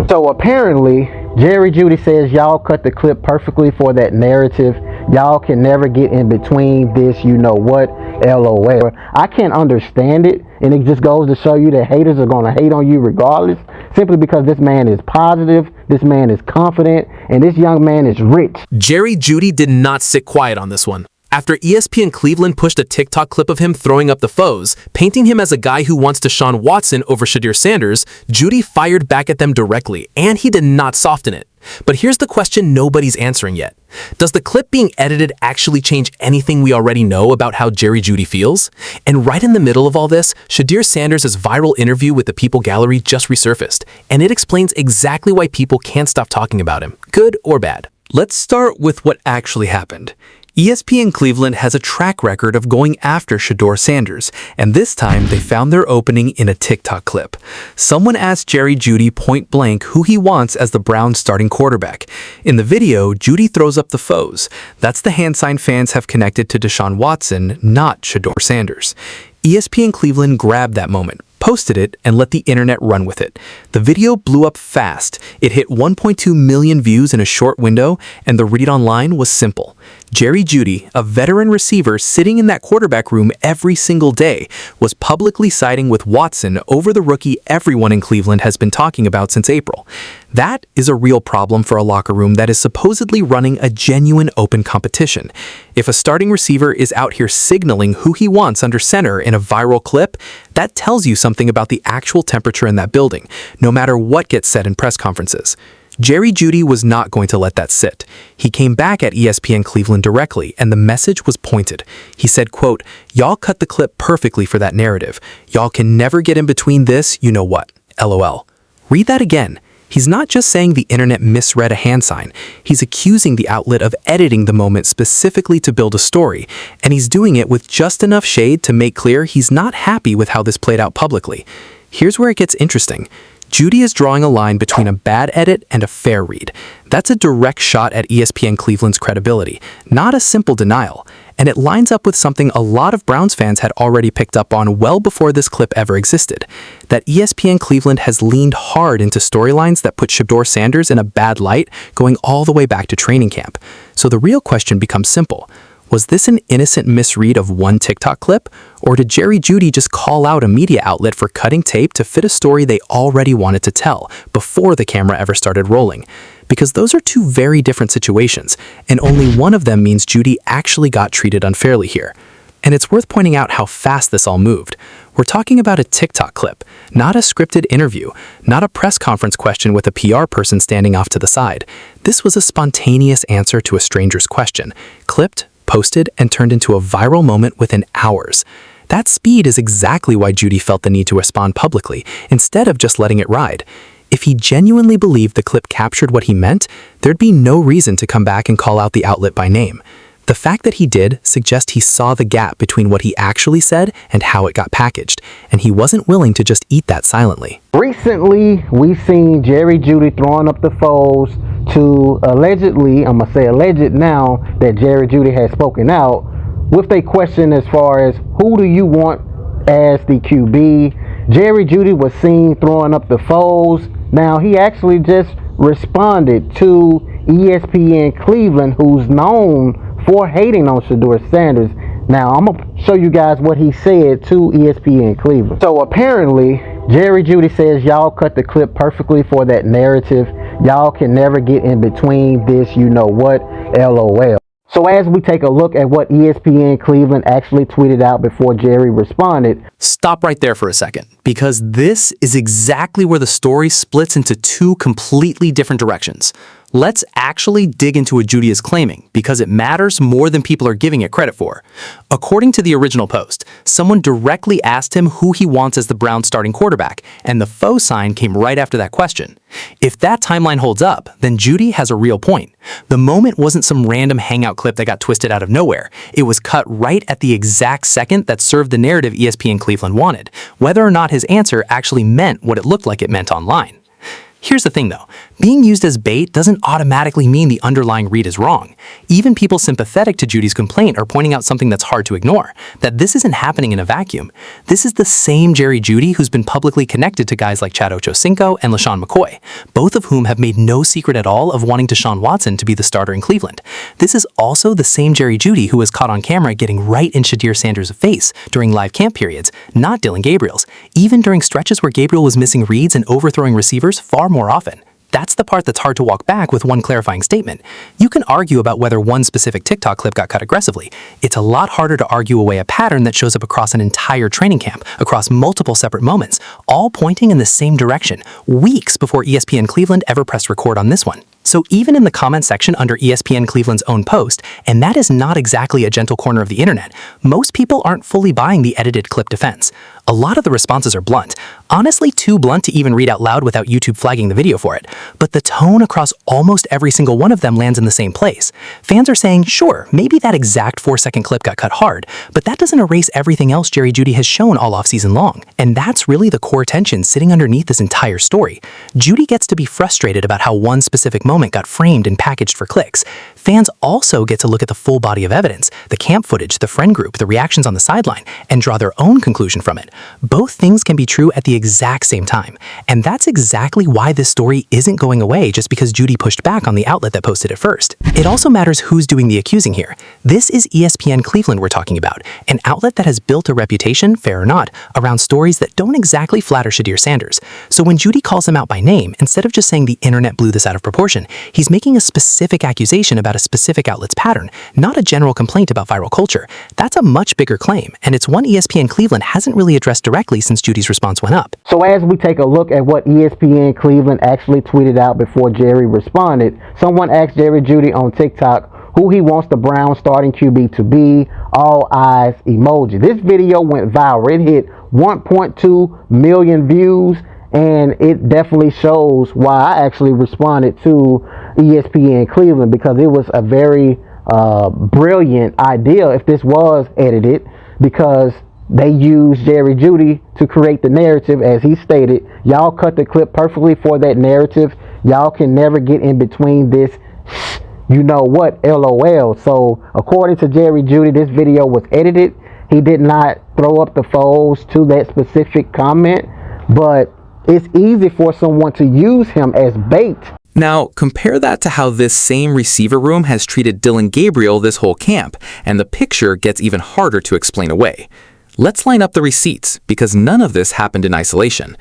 So apparently, Jerry Jeudy says y'all cut the clip perfectly for that narrative. Y'all can never get in between this, you know what, LOL. I can't understand it, and it just goes to show you that haters are going to hate on you regardless, simply because this man is positive, this man is confident, and this young man is rich. Jerry Jeudy did not sit quiet on this one. After ESPN Cleveland pushed a TikTok clip of him throwing up the foes, painting him as a guy who wants Deshaun Watson over Shedeur Sanders, Jeudy fired back at them directly, and he did not soften it. But here's the question nobody's answering yet. Does the clip being edited actually change anything we already know about how Jerry Jeudy feels? And right in the middle of all this, Shedeur Sanders' viral interview with the People Gallery just resurfaced, and it explains exactly why people can't stop talking about him, good or bad. Let's start with what actually happened. ESPN Cleveland has a track record of going after Shedeur Sanders, and this time they found their opening in a TikTok clip. Someone asked Jerry Jeudy point blank who he wants as the Browns' starting quarterback. In the video, Jeudy throws up the foes. That's the hand sign fans have connected to Deshaun Watson, not Shedeur Sanders. ESPN Cleveland grabbed that moment, posted it, and let the internet run with it. The video blew up fast. It hit 1.2 million views in a short window, and the read online was simple. Jerry Jeudy, a veteran receiver sitting in that quarterback room every single day, was publicly siding with Watson over the rookie everyone in Cleveland has been talking about since April. That is a real problem for a locker room that is supposedly running a genuine open competition. If a starting receiver is out here signaling who he wants under center in a viral clip, that tells you something about the actual temperature in that building, no matter what gets said in press conferences. Jerry Jeudy was not going to let that sit. He came back at ESPN Cleveland directly, and the message was pointed. He said, quote, "Y'all cut the clip perfectly for that narrative. Y'all can never get in between this, you know what, LOL." Read that again. He's not just saying the internet misread a hand sign. He's accusing the outlet of editing the moment specifically to build a story, and he's doing it with just enough shade to make clear he's not happy with how this played out publicly. Here's where it gets interesting. Jeudy is drawing a line between a bad edit and a fair read. That's a direct shot at ESPN Cleveland's credibility, not a simple denial. And it lines up with something a lot of Browns fans had already picked up on well before this clip ever existed, that ESPN Cleveland has leaned hard into storylines that put Shedeur Sanders in a bad light going all the way back to training camp. So the real question becomes simple. Was this an innocent misread of one TikTok clip, or did Jerry Jeudy just call out a media outlet for cutting tape to fit a story they already wanted to tell before the camera ever started rolling? Because those are two very different situations, and only one of them means Jeudy actually got treated unfairly here. And it's worth pointing out how fast this all moved. We're talking about a TikTok clip, not a scripted interview, not a press conference question with a PR person standing off to the side. This was a spontaneous answer to a stranger's question, clipped, posted, and turned into a viral moment within hours. That speed is exactly why Jeudy felt the need to respond publicly, instead of just letting it ride. If he genuinely believed the clip captured what he meant, there'd be no reason to come back and call out the outlet by name. The fact that he did suggests he saw the gap between what he actually said and how it got packaged, and he wasn't willing to just eat that silently. Recently, we've seen Jerry Jeudy throwing up the foes to allegedly, I'm going to say alleged now, that Jerry Jeudy has spoken out with a question as far as who do you want as the QB. Jerry Jeudy was seen throwing up the foes. Now, he actually just responded to ESPN Cleveland, who's known for hating on Shedeur Sanders. Now, I'm going to show you guys what he said to ESPN Cleveland. So apparently, Jerry Jeudy says y'all cut the clip perfectly for that narrative. Y'all can never get in between this, you know what, LOL. So as we take a look at what ESPN Cleveland actually tweeted out before Jerry responded. Stop right there for a second, because this is exactly where the story splits into two completely different directions. Let's actually dig into what Jeudy is claiming, because it matters more than people are giving it credit for. According to the original post, someone directly asked him who he wants as the Browns starting quarterback, and the faux sign came right after that question. If that timeline holds up, then Jeudy has a real point. The moment wasn't some random hangout clip that got twisted out of nowhere. It was cut right at the exact second that served the narrative ESPN Cleveland wanted, whether or not his answer actually meant what it looked like it meant online. Here's the thing though, being used as bait doesn't automatically mean the underlying read is wrong. Even people sympathetic to Jeudy's complaint are pointing out something that's hard to ignore, that this isn't happening in a vacuum. This is the same Jerry Jeudy who's been publicly connected to guys like Chad Ochocinco and LeSean McCoy, both of whom have made no secret at all of wanting Deshaun Watson to be the starter in Cleveland. This is also the same Jerry Jeudy who was caught on camera getting right in Shedeur Sanders' face during live camp periods, not Dylan Gabriel's, even during stretches where Gabriel was missing reads and overthrowing receivers far more often. That's the part that's hard to walk back with one clarifying statement. You can argue about whether one specific TikTok clip got cut aggressively. It's a lot harder to argue away a pattern that shows up across an entire training camp, across multiple separate moments, all pointing in the same direction, weeks before ESPN Cleveland ever pressed record on this one. So even in the comment section under ESPN Cleveland's own post, and that is not exactly a gentle corner of the internet, most people aren't fully buying the edited clip defense. A lot of the responses are blunt, honestly too blunt to even read out loud without YouTube flagging the video for it, but the tone across almost every single one of them lands in the same place. Fans are saying, sure, maybe that exact 4-second clip got cut hard, but that doesn't erase everything else Jerry Jeudy has shown all offseason long, and that's really the core tension sitting underneath this entire story. Jeudy gets to be frustrated about how one specific moment got framed and packaged for clicks. Fans also get to look at the full body of evidence, the camp footage, the friend group, the reactions on the sideline, and draw their own conclusion from it. Both things can be true at the exact same time, and that's exactly why this story isn't going away just because Jeudy pushed back on the outlet that posted it first. It also matters who's doing the accusing here. This is ESPN Cleveland we're talking about, an outlet that has built a reputation, fair or not, around stories that don't exactly flatter Shedeur Sanders. So when Jeudy calls him out by name, instead of just saying the internet blew this out of proportion, he's making a specific accusation about a specific outlet's pattern, not a general complaint about viral culture. That's a much bigger claim, and it's one ESPN Cleveland hasn't really addressed directly since Jeudy's response went up. So as we take a look at what ESPN Cleveland actually tweeted out before Jerry responded, someone asked Jerry Jeudy on TikTok who he wants the Browns starting QB to be, all eyes emoji. This video went viral. It hit 1.2 million views, and it definitely shows why I actually responded to ESPN Cleveland, because it was a very brilliant idea if this was edited, because they used Jerry Jeudy to create the narrative. As he stated, y'all cut the clip perfectly for that narrative. Y'all can never get in between this, you know what, LOL. So according to Jerry Jeudy, this video was edited. He did not throw up the foes to that specific comment, but it's easy for someone to use him as bait. Now, compare that to how this same receiver room has treated Dylan Gabriel this whole camp, and the picture gets even harder to explain away. Let's line up the receipts, because none of this happened in isolation.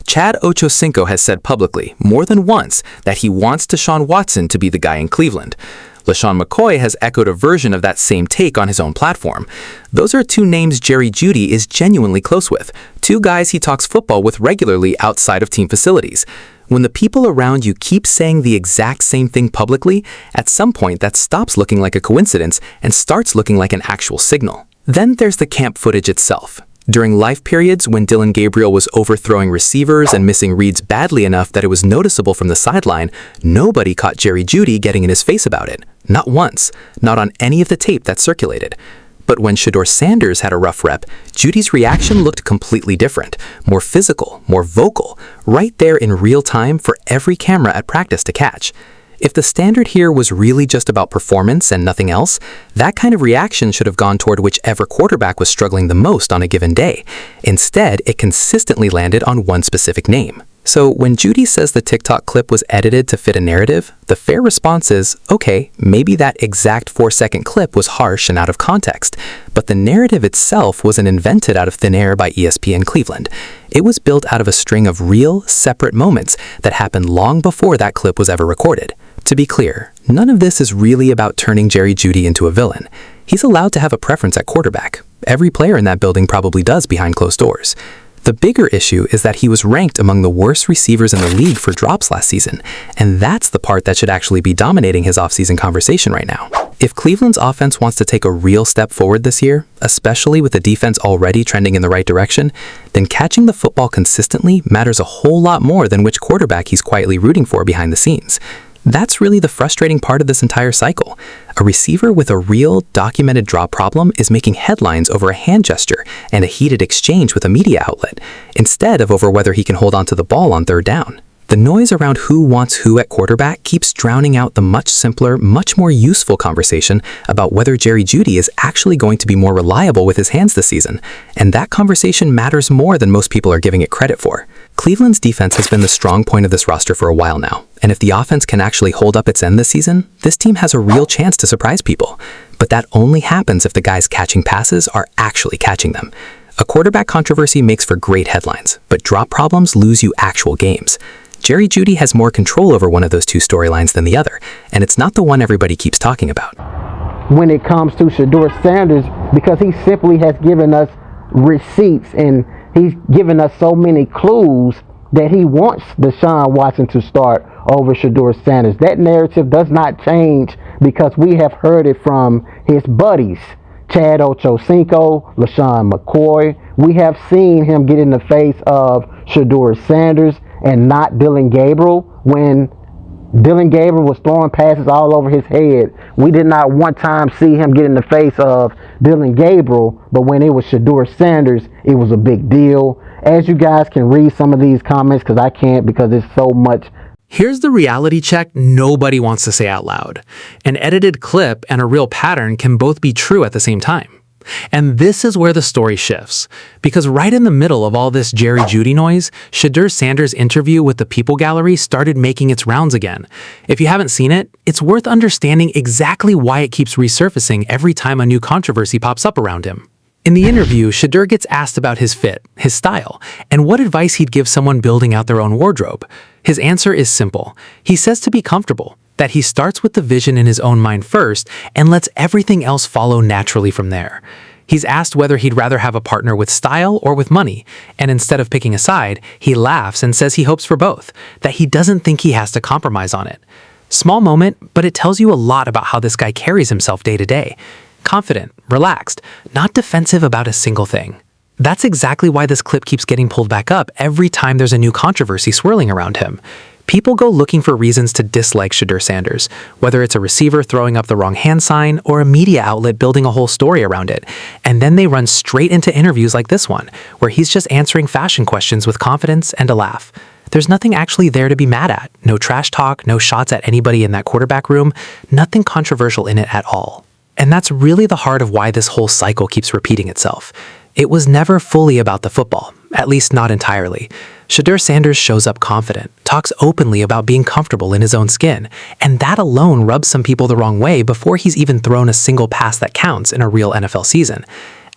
Chad Ochocinco has said publicly, more than once, that he wants Deshaun Watson to be the guy in Cleveland. LeSean McCoy has echoed a version of that same take on his own platform. Those are two names Jerry Jeudy is genuinely close with, two guys he talks football with regularly outside of team facilities. When the people around you keep saying the exact same thing publicly, at some point that stops looking like a coincidence and starts looking like an actual signal. Then there's the camp footage itself. During life periods when Dylan Gabriel was overthrowing receivers and missing reads badly enough that it was noticeable from the sideline, nobody caught Jerry Jeudy getting in his face about it. Not once. Not on any of the tape that circulated. But when Shedeur Sanders had a rough rep, Jeudy's reaction looked completely different, more physical, more vocal, right there in real time for every camera at practice to catch. If the standard here was really just about performance and nothing else, that kind of reaction should have gone toward whichever quarterback was struggling the most on a given day. Instead, it consistently landed on one specific name. So when Jeudy says the TikTok clip was edited to fit a narrative, the fair response is, okay, maybe that exact 4-second clip was harsh and out of context, but the narrative itself wasn't invented out of thin air by ESPN Cleveland. It was built out of a string of real, separate moments that happened long before that clip was ever recorded. To be clear, none of this is really about turning Jerry Jeudy into a villain. He's allowed to have a preference at quarterback. Every player in that building probably does behind closed doors. The bigger issue is that he was ranked among the worst receivers in the league for drops last season, and that's the part that should actually be dominating his offseason conversation right now. If Cleveland's offense wants to take a real step forward this year, especially with the defense already trending in the right direction, then catching the football consistently matters a whole lot more than which quarterback he's quietly rooting for behind the scenes. That's really the frustrating part of this entire cycle. A receiver with a real, documented drop problem is making headlines over a hand gesture and a heated exchange with a media outlet, instead of over whether he can hold onto the ball on third down. The noise around who wants who at quarterback keeps drowning out the much simpler, much more useful conversation about whether Jerry Jeudy is actually going to be more reliable with his hands this season, and that conversation matters more than most people are giving it credit for. Cleveland's defense has been the strong point of this roster for a while now, and if the offense can actually hold up its end this season, this team has a real chance to surprise people. But that only happens if the guys catching passes are actually catching them. A quarterback controversy makes for great headlines, but drop problems lose you actual games. Jerry Jeudy has more control over one of those two storylines than the other, and it's not the one everybody keeps talking about. When it comes to Shedeur Sanders, because he simply has given us receipts and he's given us so many clues that he wants Deshaun Watson to start over Shedeur Sanders. That narrative does not change because we have heard it from his buddies, Chad Ochocinco, LaShawn McCoy. We have seen him get in the face of Shedeur Sanders and not Dillon Gabriel. When Dillon Gabriel was throwing passes all over his head, we did not one time see him get in the face of Dillon Gabriel, but when it was Shedeur Sanders, it was a big deal. As you guys can read some of these comments, because I can't because it's so much. Here's the reality check nobody wants to say out loud. An edited clip and a real pattern can both be true at the same time. And this is where the story shifts, because right in the middle of all this Jerry Jeudy noise, Shedeur Sanders' interview with the People Gallery started making its rounds again. If you haven't seen it, it's worth understanding exactly why it keeps resurfacing every time a new controversy pops up around him. In the interview, Shedeur gets asked about his fit, his style, and what advice he'd give someone building out their own wardrobe. His answer is simple. He says to be comfortable, that he starts with the vision in his own mind first and lets everything else follow naturally from there. He's asked whether he'd rather have a partner with style or with money, and instead of picking a side, he laughs and says he hopes for both, that he doesn't think he has to compromise on it. Small moment, but it tells you a lot about how this guy carries himself day to day. Confident, relaxed, not defensive about a single thing. That's exactly why this clip keeps getting pulled back up every time there's a new controversy swirling around him. People go looking for reasons to dislike Shedeur Sanders, whether it's a receiver throwing up the wrong hand sign or a media outlet building a whole story around it. And then they run straight into interviews like this one, where he's just answering fashion questions with confidence and a laugh. There's nothing actually there to be mad at. No trash talk, no shots at anybody in that quarterback room, nothing controversial in it at all. And that's really the heart of why this whole cycle keeps repeating itself. It was never fully about the football, at least not entirely. Shedeur Sanders shows up confident, talks openly about being comfortable in his own skin, and that alone rubs some people the wrong way before he's even thrown a single pass that counts in a real NFL season.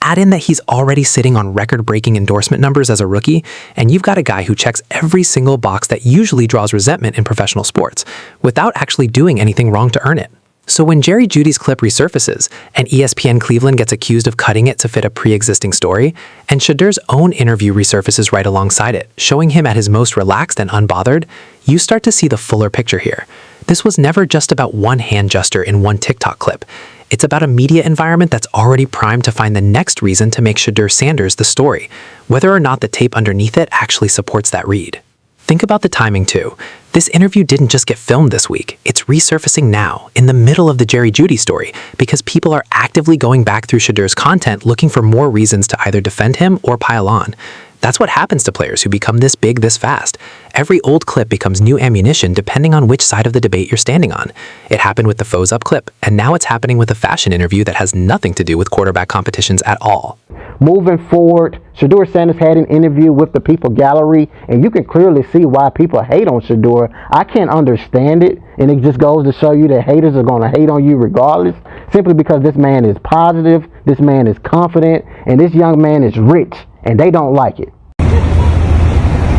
Add in that he's already sitting on record-breaking endorsement numbers as a rookie, and you've got a guy who checks every single box that usually draws resentment in professional sports, without actually doing anything wrong to earn it. So when Jerry Jeudy's clip resurfaces, and ESPN Cleveland gets accused of cutting it to fit a pre-existing story, and Shedeur's own interview resurfaces right alongside it, showing him at his most relaxed and unbothered, you start to see the fuller picture here. This was never just about one hand gesture in one TikTok clip. It's about a media environment that's already primed to find the next reason to make Shedeur Sanders the story, whether or not the tape underneath it actually supports that read. Think about the timing too. This interview didn't just get filmed this week, it's resurfacing now, in the middle of the Jerry Jeudy story, because people are actively going back through Shedeur's content looking for more reasons to either defend him or pile on. That's what happens to players who become this big this fast. Every old clip becomes new ammunition depending on which side of the debate you're standing on. It happened with the Foes Up clip, and now it's happening with a fashion interview that has nothing to do with quarterback competitions at all. Moving forward, Shedeur Sanders had an interview with the People Gallery, and you can clearly see why people hate on Shedeur. I can't understand it, and it just goes to show you that haters are going to hate on you regardless, simply because this man is positive, this man is confident, and this young man is rich, and they don't like it.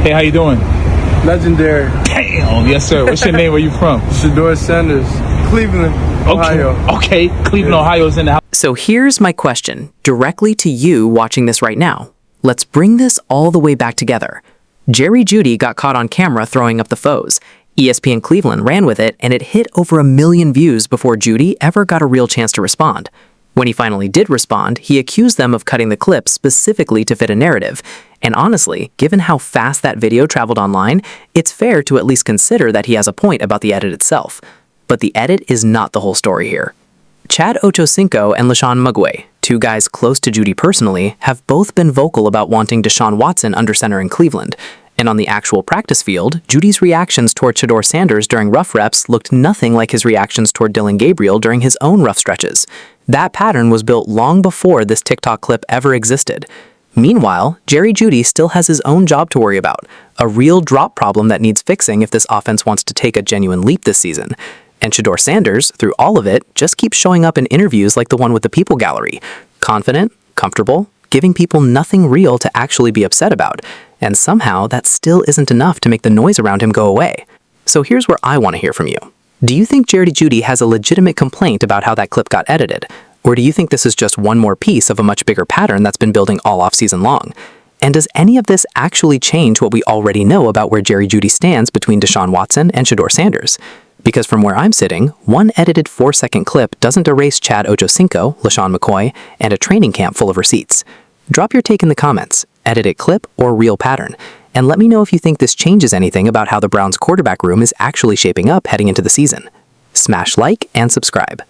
Hey, how you doing? Legendary. Damn, yes sir. What's your name? Where you from? Shedeur Sanders, Cleveland, Ohio. Okay, Cleveland, Ohio's in the house. So here's my question, directly to you watching this right now. Let's bring this all the way back together. Jerry Jeudy got caught on camera throwing up the foes. ESPN Cleveland ran with it, and it hit over 1 million views before Jeudy ever got a real chance to respond. When he finally did respond, he accused them of cutting the clip specifically to fit a narrative. And honestly, given how fast that video traveled online, it's fair to at least consider that he has a point about the edit itself. But the edit is not the whole story here. Chad Ochocinco and LaShawn McCoy, two guys close to Jeudy personally, have both been vocal about wanting Deshaun Watson under center in Cleveland. And on the actual practice field, Jeudy's reactions toward Shedeur Sanders during rough reps looked nothing like his reactions toward Gabriel during his own rough stretches. That pattern was built long before this TikTok clip ever existed. Meanwhile, Jerry Jeudy still has his own job to worry about, a real drop problem that needs fixing if this offense wants to take a genuine leap this season. And Shedeur Sanders, through all of it, just keeps showing up in interviews like the one with the People Gallery, confident, comfortable, giving people nothing real to actually be upset about. And somehow, that still isn't enough to make the noise around him go away. So here's where I want to hear from you. Do you think Jerry Jeudy has a legitimate complaint about how that clip got edited? Or do you think this is just one more piece of a much bigger pattern that's been building all off-season long? And does any of this actually change what we already know about where Jerry Jeudy stands between Deshaun Watson and Shedeur Sanders? Because from where I'm sitting, one edited 4-second clip doesn't erase Chad Ochocinco, LaShawn McCoy, and a training camp full of receipts. Drop your take in the comments, edited clip or real pattern, and let me know if you think this changes anything about how the Browns quarterback room is actually shaping up heading into the season. Smash like and subscribe.